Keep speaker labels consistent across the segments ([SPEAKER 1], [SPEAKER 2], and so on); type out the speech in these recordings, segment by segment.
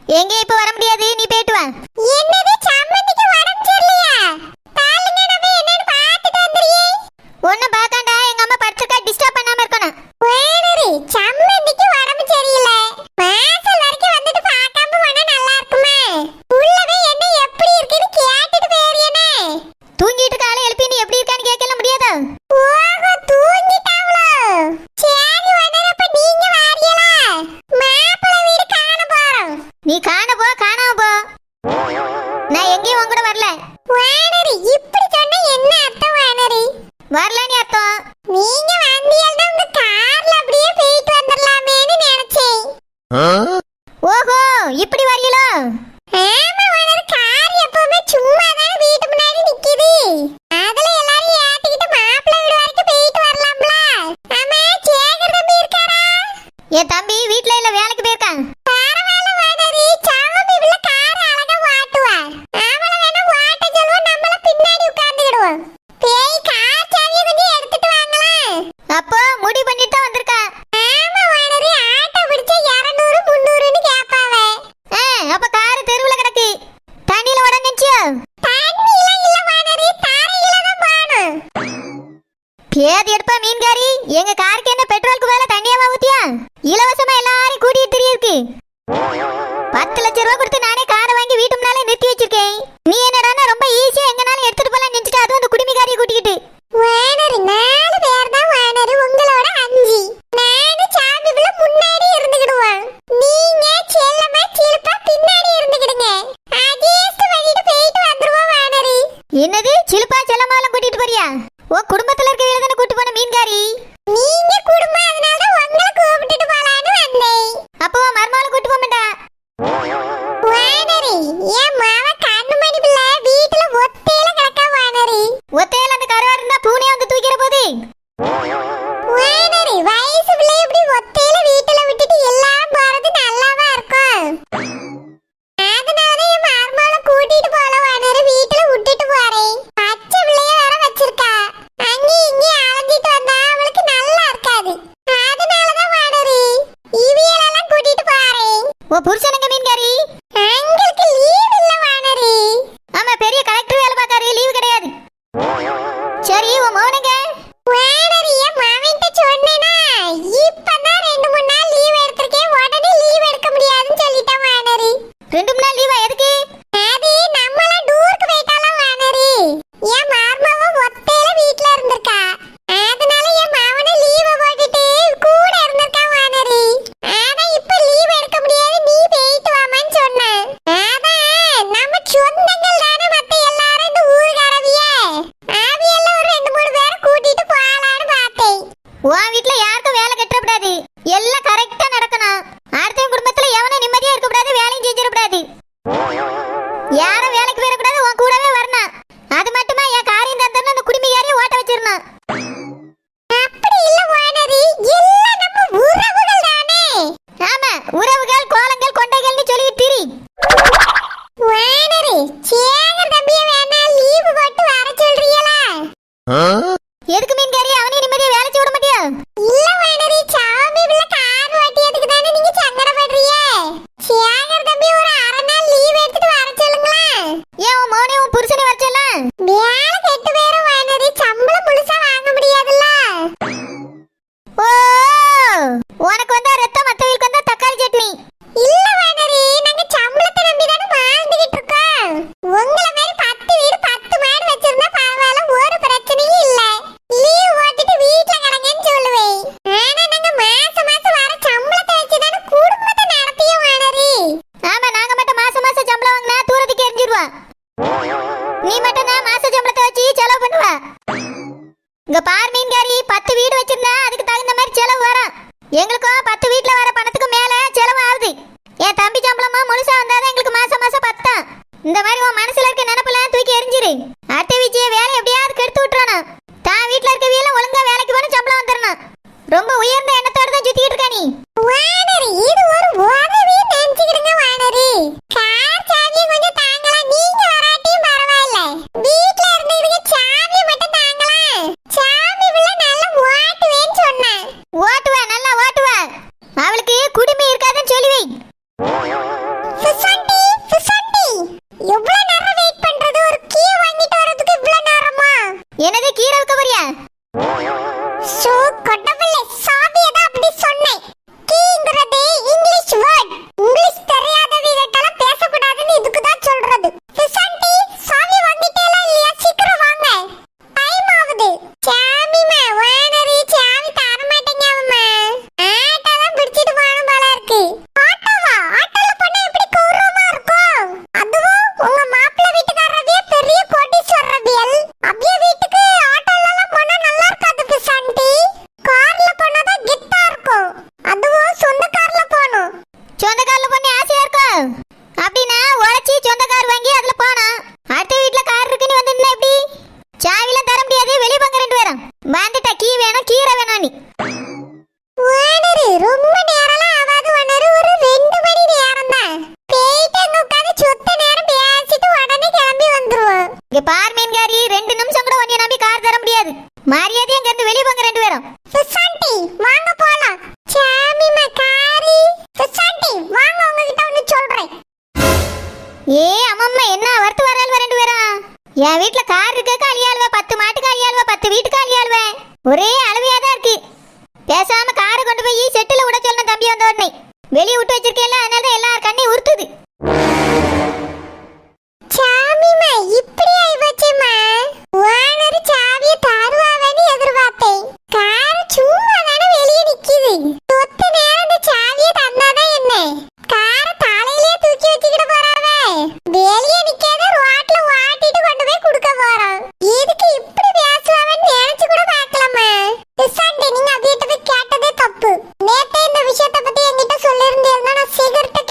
[SPEAKER 1] எங்க இப்ப வர முடியாது, நீ போயிட்டு வா.
[SPEAKER 2] என்னது சம்மந்திக்கு உடம்பு சரியில்லையா? தாளுங்க நம்ம என்னன்னு பார்த்துட்டு வந்துறியே.
[SPEAKER 1] ஒண்ணு பாக்காண்டா, எங்க அம்மா படுத்துக்க டிஸ்டர்ப் பண்ணாம இருக்கணும்.
[SPEAKER 2] வேணரி சம்மந்திக்கு உடம்பு சரியில்லை. வாசல் வரைக்கும் வந்துட்டு பார்க்காம போனா நல்லா இருக்குமே. உள்ளவே என்ன எப்படி இருக்குன்னு கேட்டுட்டு போறியனே.
[SPEAKER 1] தூங்கிட்டு காலை எழுப்பி நீ எப்படி இருக்கான்னு கேட்கல முடியாதா?
[SPEAKER 2] ஓஹோ தூங்கிட்டாங்களோ. சரி வந்தறப்ப நீங்க வாரியலா? மாப்பிள்ளை வீடு காண போறோம்.
[SPEAKER 1] நீ காண போ, காணாம போ. நான் எங்கேயும் உன் கூட வரல.
[SPEAKER 2] வேணரி இப்படி சொன்னா என்ன அர்த்தம் வேணரி?
[SPEAKER 1] வரலன்னு அர்த்தம்.
[SPEAKER 2] நீங்க வந்தீங்கன்னா உங்க கார்ல அப்படியே போயிட்டு வந்துடலாமேன்னு நினைச்சேன்.
[SPEAKER 1] ஓஹோ இப்படி வரீங்களோ?
[SPEAKER 2] ஆமா வேணரி, கார் எப்பவுமே சும்மா தானே வீட்டு முன்னாடி நிக்குது. அதுல எல்லாரும் ஏத்திக்கிட்டு மாப்பிள்ளை வீடு வரைக்கும் போயிட்டு வரலாம்ல. ஆமா சேகர் தம்பி இருக்காரா?
[SPEAKER 1] என் தம்பி வீட்ல இல்ல, வேலைக்கு போயிருக்கான்.
[SPEAKER 2] பரவாயில்ல வேணரி, சாமி உள்ள கார் அழகா ஓட்டுவா. அவள வேணா ஓட்ட சொல்லுவோம், நம்மள பின்னாடி உட்கார்ந்துக்கிடுவோம். பேய் கார் சாவியை கொஞ்சம் எடுத்துட்டு வாங்களே.
[SPEAKER 1] அப்போ முடிவு பண்ணிட்டு தான் வந்திருக்கா.
[SPEAKER 2] ஆமா வேணரி, ஆட்டோ பிடிச்சா 200 300ன்னு கேட்பாவே.
[SPEAKER 1] அப்ப காரு தெருவுல கிடக்கு. தண்ணியில உடஞ்சிச்சியோ?
[SPEAKER 2] தண்ணியில இல்ல வேணரி, தரையில தான் போணும்.
[SPEAKER 1] பேதி எடுப்பா மீன்காரி, எங்க காருக்கு என்ன பெட்ரோலுக்கு மேல தண்ணியாவா ஊத்தியா? இலவசமா எல்லாரையும் கூட்டிட்டு திரியிருக்கு. 10 லட்சம் ரூபாய் கொடுத்து நானே காரை வாங்கி வீட்டு முன்னாலே நிறுத்தி வச்சிருக்கேன். நீ என்னடான்னா ரொம்ப ஈஸியா எங்கனாலும் எடுத்துட்டு போலாம் நினைச்சிட்டு, அதுவும் அந்த குடிமிகாரியை கூட்டிக்கிட்டு.
[SPEAKER 2] வேணரி 4 பேர் தான் வேணரி, உங்களோட 5. நானும் சாமி உள்ள முன்னாடி இருந்துக்கிடுவோம். நீங்க செல்லமா சிலுப்பா பின்னாடி இருந்துக்கிடுங்க. அட்ஜஸ்ட் பண்ணிட்டு போயிட்டு வந்துருவோம் வேணரி.
[SPEAKER 1] என்னது சிலுப்பா செல்லமாலாம் கூட்டிட்டு போறியா? ஓ குடும்பத்துல இருக்க வீடு தானே கூட்டு போன மீன்காரி.
[SPEAKER 2] நீங்க குடும்பம், அதனால தான் உங்களை கூப்பிட்டுட்டு போலான்னு வந்தேன்.
[SPEAKER 1] அப்போ மருமகளை கூட்டு போக மாட்டா?
[SPEAKER 2] வேணரி என் மாவ கண்ணுமணி பிள்ளை வீட்டுல ஒத்தையில கிடக்கா வேணரி.
[SPEAKER 1] ஒத்தையில அந்த கருவாடு இருந்தா பூனையை வந்து தூக்கிற போது.
[SPEAKER 2] வேணரி வயசு பிள்ளை இப்படி ஒத்தையில வீட்டுல விட்டுட்டு எல்லாம் போறது நல்லாவா இருக்கும். அதனாலதான் என் மருமகளை கூட்டிட்டு போல வேணரி, வீட்டுல விட்டுட்டு போறேன். பச்சை பிள்ளைய வேற வச்சிருக்கா. அங்கேயும் இங்கேயும் அலைஞ்சிட்டு வந்தா அவளுக்கு நல்லா இருக்காது. அதனாலதான் வேணரி இவியலெல்லாம் கூட்டிட்டு போறேன்.
[SPEAKER 1] ஓ புருஷனுங்க மீன்காரி.
[SPEAKER 2] எங்களுக்கு லீவ் இல்ல வேணரி.
[SPEAKER 1] ஆமா பெரிய கலெக்டர் வேலை பார்க்காரு, லீவு கிடையாது. சரி உன் மௌனங்க?
[SPEAKER 2] வேணரி என் மாவன்ட்ட சொன்னேனா, இப்பதான் 2-3 நாள் லீவ் எடுத்திருக்கேன், உடனே லீவ் எடுக்க முடியாதுன்னு சொல்லிட்டேன் வேணரி.
[SPEAKER 1] 2 நாள் லீவா எதுக்கு?
[SPEAKER 2] அது நம்மளாம் டூருக்கு போயிட்டாலாம் வேணரி. என் மருமவ ஒத்தையில வீட்ல இருந்திருக்கா. அதனால என் மாவனை லீவ போட்டுட்டு கூட இருந்திருக்கா வேணரி. ஆனா இப்ப லீவ் எடுக்க முடியாது, நீ போயிட்டு வாமான்னு சொன்னேன். அதான் நம்ம சொந்தங்கள் தானே மத்த எல்லாரும் இந்த ஊர்காரவியே. அவியெல்லாம் ஒரு 2-3 பேரை கூட்டிட்டு போகலான்னு பார்த்தேன்.
[SPEAKER 1] உன் வீட்ல யாருக்கும் வேலை கட்டக்கூடாது, எல்லாம் கரெக்டா நடக்கணும். அடுத்த குடும்பத்துல எவனும் நிம்மதியா இருக்கக்கூடாது, வேலையும் செஞ்சிடக்கூடாது. யாரும் வேலைக்கு போயிடக்கூடாது, உன் கூடவே வரணும். அது மட்டுமா என் காரியம் தந்தா அந்த குடிமிகாரியை ஓட்ட வச்சிடணும்.
[SPEAKER 2] அப்படி இல்ல வேணரி, எல்லாம் நம்ம உறவுகள் தானே.
[SPEAKER 1] ஆமா உறவுகள் கோலங்கள் கொண்டைகள்னு சொல்லிட்டு திரி.
[SPEAKER 2] வேணரி சேகர் தம்பியை வேணா லீவு போட்டு வர சொல்றீங்களா?
[SPEAKER 1] எதுக்கு மீன்காரி, அவனையும் நிம்மதியா வேலை செய்ய விட மாட்டியா?
[SPEAKER 2] இல்ல வேணரி, சாமி பிள்ளை கார் ஓட்டியதுக்கு தானே நீங்க சங்கடப்படுறீங்க. சேகர் தம்பி ஒரு 1/2 நாள் லீவ் எடுத்துட்டு வர சொல்லுங்களேன்.
[SPEAKER 1] ஏன் உன் மௌனே உன் புருஷனை வரச்சலாம்?
[SPEAKER 2] வேலை கெட்டு போயிரும் வேணரி, சம்பளம் முழுசா வாங்க முடியாதுல்ல.
[SPEAKER 1] ஓ உனக்கு வந்தா ரத்தம், மத்தவங்களுக்கு வந்தா தக்காளி சட்னி.
[SPEAKER 2] இல்ல வேணரி, நாங்க சம்பளத்தை நம்பி தானே வாழ்ந்துகிட்டு இருக்கோம். உங்களை மாதிரி 10 வீடு 10 மாடு வச்சிருந்தா பரவாயில்ல, ஒரு பிரச்சனையும் இல்ல. லீவ் ஓட்டிட்டு வீட்டுல கிடங்கன்னு சொல்லுவேன். ஆனா நாங்க மாசம் மாசம் வர சம்பளத்தை வச்சு தானே குடும்பத்தை நடத்தியும் வேணரி.
[SPEAKER 1] ஆமா நாங்க மட்டும் மாசம் மாசம் சம்பளம் வாங்கினா தூரத்துக்கு எரிஞ்சிடுவா. நீ மட்டும் தான் மாச சம்பளத்தை வச்சு செலவு பண்ணுவ. இங்க பார் மீன்காரி, 10 வீடு வச்சிருந்தா அதுக்கு தகுந்த மாதிரி செலவு வரும். எங்களுக்கும் 10 வீட்ல வர பணத்துக்கு மேல செலவு ஆகுது. என் தம்பி சம்பளமா முழுசா வந்தாதான் எங்களுக்கு மாசம் மாசம் பத்தம். இந்த மாதிரி உன் மனசுல இருக்க நினைப்பெல்லாம் தூக்கி எரிஞ்சிரு. அட்டை வீச்சிய வேலை எப்படியாவது கெடுத்து விட்டுறணும். தான் வீட்டுல இருக்க வீயெல்லாம் ஒழுங்கா வேலைக்கு போன சம்பளம் வந்துடணும். ரொம்ப உயர்ந்த எண்ணத்தோட தான் சுத்திட்டு இருக்கா நீ.
[SPEAKER 2] வேணரி இது ஒரு உதவி நினைச்சுக்கிடுங்க வேணரி. கார் சாவியை கொஞ்சம் தாங்கலாம், நீங்க வராட்டியும் பரவாயில்ல. வீட்டுல இருந்துக்கிட்டு சாவியை மட்டும் தாங்கலாம். சாமி பிள்ளை நல்லா ஓட்டுவேன்னு சொன்னேன்.
[SPEAKER 1] ஓட்டுவ, நல்லா ஓட்டுவ. அவளுக்கு குடுமி இருக்காதுன்னு சொல்லி வை. அப்படின்னா உழைச்சி சொந்த கார் வாங்கி அதுல போனா அடுத்த வீட்ல கார் இருக்குன்னு வந்து நின்னா எப்படி? சாவிலாம் தர முடியாது, வெளிய போங்க ரெண்டு பேரும். வந்துட்டா கீ வேணும், கீரை வேணும் நீ.
[SPEAKER 2] ஓனரு ரொம்ப நேரம்லாம் ஆகாது ஓனரு, ஒரு 2 மணி நேரம் தான். போயிட்டு அங்க உட்காந்து சுத்த நேரம் பேசிட்டு உடனே கிளம்பி வந்துருவோம்.
[SPEAKER 1] இங்க பார் மீன்காரி, 2 நிமிஷம் கூட உன்னை நம்பி கார் தர முடியாது. மரியாதையா இங்க இருந்து வெளிய போங்க ரெண்டு பேரும்.
[SPEAKER 2] சுசாந்தி வாங்க போலாம். சாமி மக்காரி சுசாந்தி வாங்க, உங்ககிட்ட ஒன்னு சொல்றேன்.
[SPEAKER 1] ஏ அம்மம்மா, என்ன வரத்து வரால்வ ரெண்டு பேரும்? என் வீட்ல கார் இருக்க அழியாள்வ, 10 மாட்டுக்கு அழியாள்வ, 10 வீட்டுக்கு அழியாள்வ. ஒரே அளவையா தான் இருக்கு. பேசாம காரை கொண்டு போய் செட்டுல விட சொல்லணும் தம்பி வந்த உடனே. வெளியே விட்டு வச்சிருக்கேன்ல, அதனால தான் எல்லார் கண்ணையும் உறுத்துது.
[SPEAKER 2] சாமிமா இப்படி ஆயிப்போச்சுமா. ஓனர் சாவிய தருவாவேன்னு எதிர்பார்த்தேன். கார் சும்மா தானே வெளியே நிக்குது. சொத்த நேரம் இந்த சாவிய தந்தாதான் என்ன? காரை தலையிலேயே தூக்கி வச்சுக்கிட்டு போறாவே. வெளியே நிக்காத, ரோட்ல ஓட்டிட்டு கொண்டு போய் கொடுக்க போறோம். இதுக்கு இப்படி பேசுவாவேன்னு நினைச்சு கூட பார்க்கலாமா? சண்டே நீங்க வீட்டை போய் கேட்டதே தப்பு. நேத்தே இந்த விஷயத்தை பத்தி என்கிட்ட சொல்லியிருந்தீங்கன்னா நான் சிகரெட்டை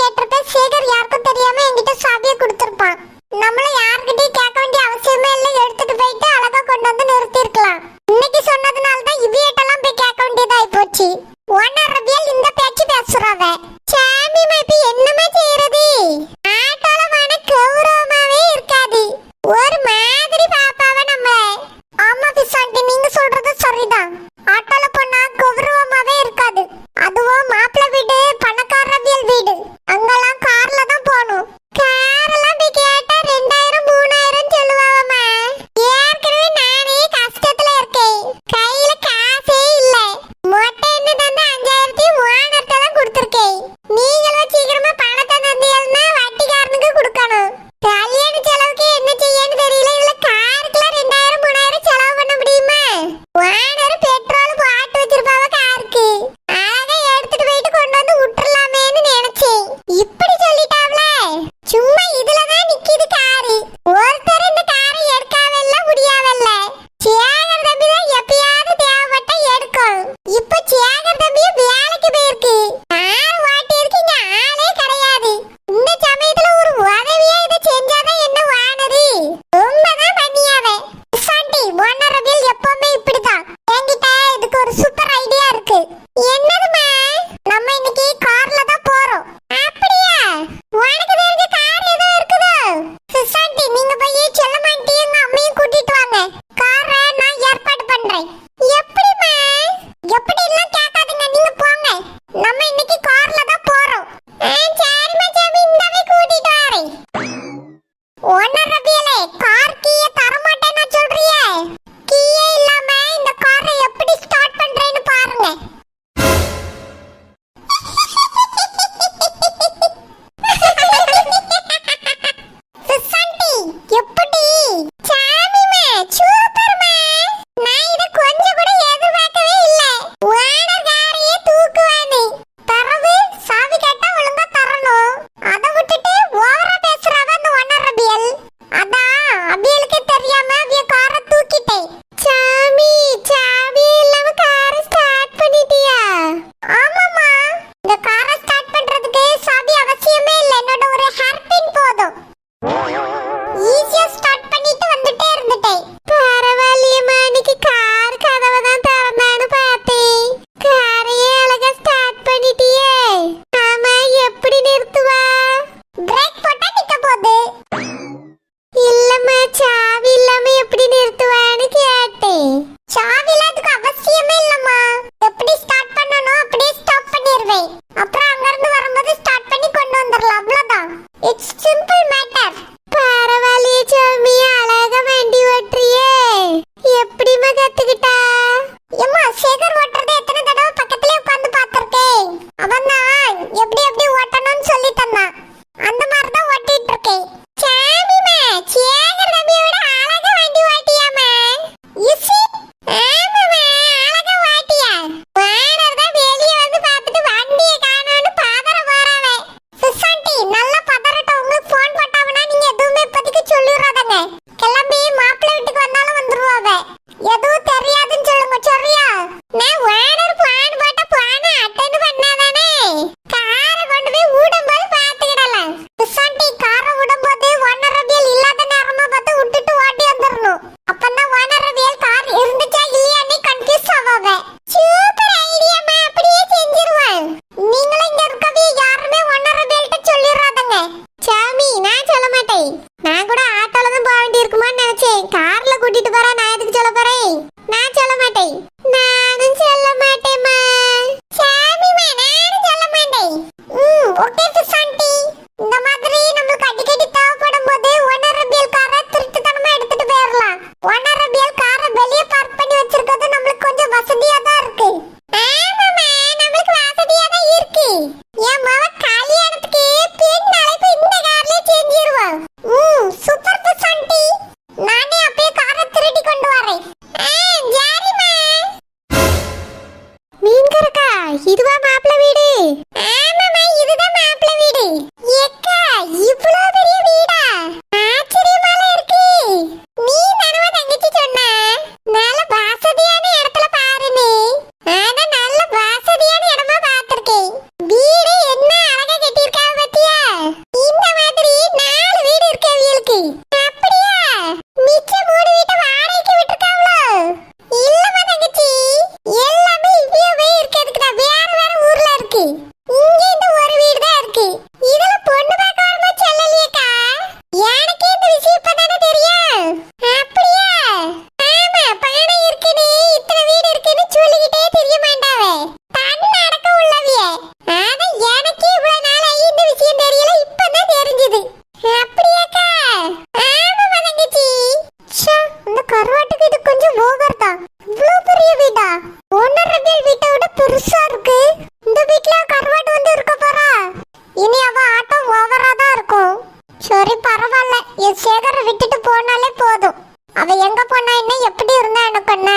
[SPEAKER 2] சேகரை விட்டுட்டு போனாலே போதும். அவ எங்க போனா என்ன, எப்படி இருந்தா எனக்கு என்ன?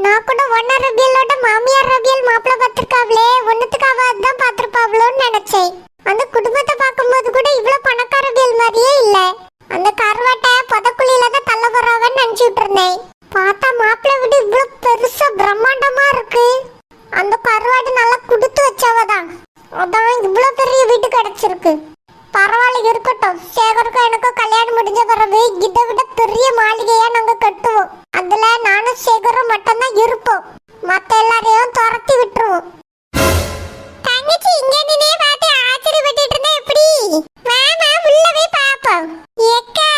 [SPEAKER 2] நான் கூட ஒன்ன ரபியலோட மாமியார் ரபியல் மாப்பிள்ள பார்த்திருக்காவளே, ஒண்ணுத்துக்கு அவ அதான் பார்த்திருப்பாவளோன்னு நினைச்சேன். அந்த குடும்பத்தை பார்க்கும்போது கூட இவ்வளவு பணக்கார ரபியல் மாதிரியே இல்ல. அந்த கருவாட்டை புதக்குழியில தான் தள்ள போறாவன்னு நினைச்சிட்டு இருந்தேன். பார்த்தா மாப்பிள்ளை வீடு இவ்வளவு பெருசா பிரம்மாண்டமா இருக்கு. அந்த கருவாடு நல்லா குடுத்து வச்சவதான், அதான் இவ்வளவு பெரிய வீடு கிடைச்சிருக்கு. பரவாயில்ல, இருக்கட்டும். சேகருக்கும் எனக்கும் கல்யாணம் முடிஞ்ச பிறகு இதை விட பெரிய மாளிகையா நாங்க கட்டுவோம். அதுல நானும் சேகரும் மட்டும்தான் இருப்போம். மத்த எல்லாரையும் துரத்தி விட்டுருவோம். தங்கச்சி இங்க நின்னே பார்த்து ஆச்சரியப்பட்டுட்டு இருந்தா எப்படி? வாமா உள்ள போய் பாப்போம். ஏக்கா,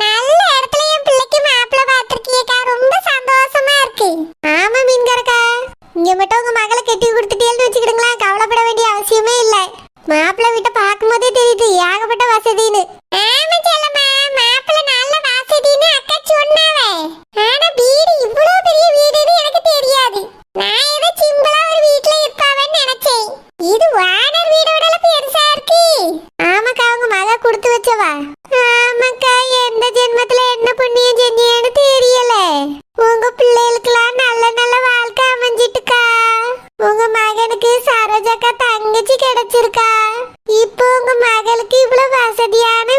[SPEAKER 2] நல்ல இடத்துல என் பிள்ளைக்கு மாப்பிள்ளை பார்த்திருக்கீக்கா, ரொம்ப சந்தோஷமா இருக்கு. ஆமா மீன்காரக்கா, இங்க மட்டும் உங்க மகளை கட்டி கொடுத்துட்டேன்னு வச்சுக்கிடுங்களா, கவலைப்பட வேண்டிய அவசியமே இல்லை. மாப்பிள்ளை வீட்டை பார்க்கும்போதே தெரியுது ஏகப்பட்ட வசதின்னு. ஆமா செல்லம்மா, மாப்பிள்ளை நல்ல வசதின்னு அக்கா சொன்னாவே. ஆனா வீடு இவ்வளவு பெரிய வீடுன்னு எனக்கு தெரியாது. நான் ஏதோ சிம்பிளா ஒரு வீட்ல இருப்பாவன்னு நினைச்சேன். இது வாடர் வீடோட பெருசா இருக்கு. ஆமாக்கா, உங்க மக கொடுத்து வச்சவா. ஆமாக்கா, எந்த ஜென்மத்துல என்ன புண்ணியம் செஞ்சேன்னு தெரியல. உங்க பிள்ளைகளுக்கெல்லாம் நல்ல நல்ல வாழ்க்கை அமைஞ்சிட்டுக்கா. உங்க மகனுக்கு சரோஜாக்கா தங்கச்சி கிடைச்சிருக்கா. இப்போ உங்க மகளுக்கு இவ்வளவு வசதியான